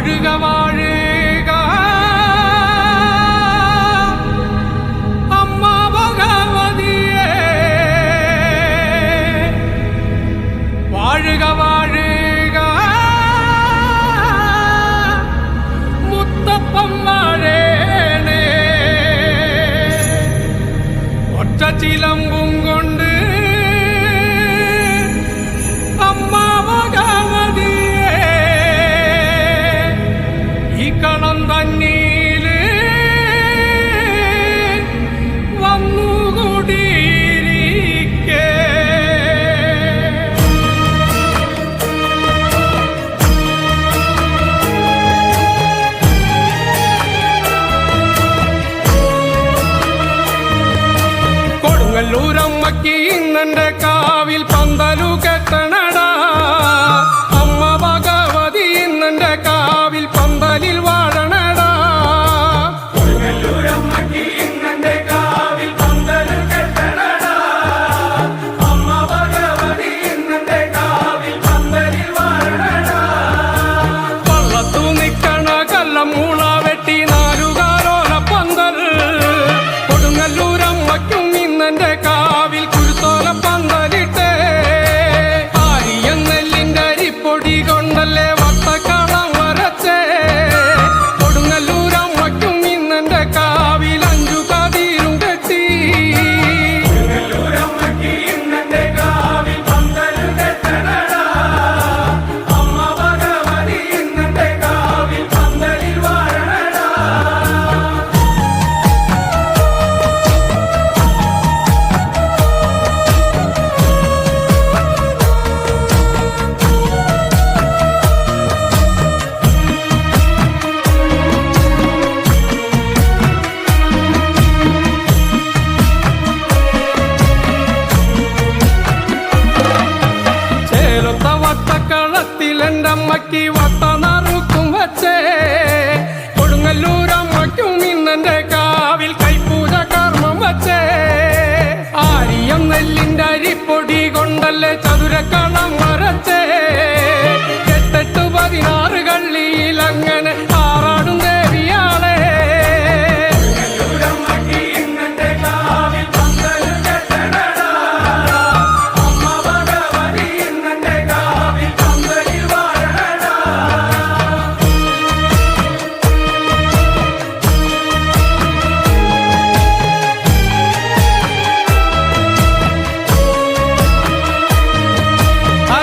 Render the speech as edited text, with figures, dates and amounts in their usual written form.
വാഴുക വാഴുക അമ്മ ഭഗവതിയേ, വാഴുക വാഴുക മുത്തപ്പൻ വാഴേണേ. ഒറ്റ ചിലമ്പും കൊണ്ട് അമ്മ ഭഗവതിയേ ഈ കളം തന്നീല് വന്നുകൂടിയിരിക്കേ. കൊടുങ്ങല്ലൂരമ്മയ്ക്ക് ഇന്നെന്റെ കാവിൽ പന്തലു കെട്ടണടാ. അമ്മ ഭഗവതി ഇന്നെന്റെ കാവിൽ പന്തലിൽ വാഴണടാ. കൊടുങ്ങല്ലൂരമ്മയ്ക്ക് ഇന്നെന്റെ കാവിൽ പന്തലു കെട്ടണടാ. അമ്മ ഭഗവതി ഇന്നെന്റെ കാവിൽ പന്തലിൽ വാഴണടാ. പള്ളത്തു നിക്കണ കല്ലമൂള വെട്ടി നാലുകാലോല പന്തൽ. കൊടുങ്ങല്ലൂരമ്മയ്ക്കും ഇന്നെന്റെ കാവിൽ കുരുത്തോല പന്തലിട്ടേ. ആരിയം നെല്ലിന്റെ അരിപ്പൊടി കൊണ്ടല്ലേ വട്ടക്കളം വരച്ചേ. കൊടുങ്ങല്ലൂരമ്മയ്ക്കും ഇന്നെന്റെ കാവിൽ 5 കതിരും കെട്ടി. കൊടുങ്ങല്ലൂരമ്മയ്ക്ക് ഇന്നെന്റെ കാവിൽ പന്തല് കെട്ടണടാ. അമ്മ ഭഗവതി ഇന്നെന്റെ കാവിൽ പന്തലിൽ വാഴണടാ. ചേലത്ത വട്ടക്കളത്തിൽ എൻ്റെ അമ്മയ്ക്ക് വട്ട നറുക്കും വച്ചേ. കൊടുങ്ങല്ലൂരമ്മയ്ക്കും ഇന്നെന്റെ കാവിൽ കൈപ്പൂജ കർമ്മം വച്ചേ. ആരിയം നെല്ലിന്റെ അരിപ്പൊടി കൊണ്ടല്ലേ ചതുരക്കളം വരച്ചേ.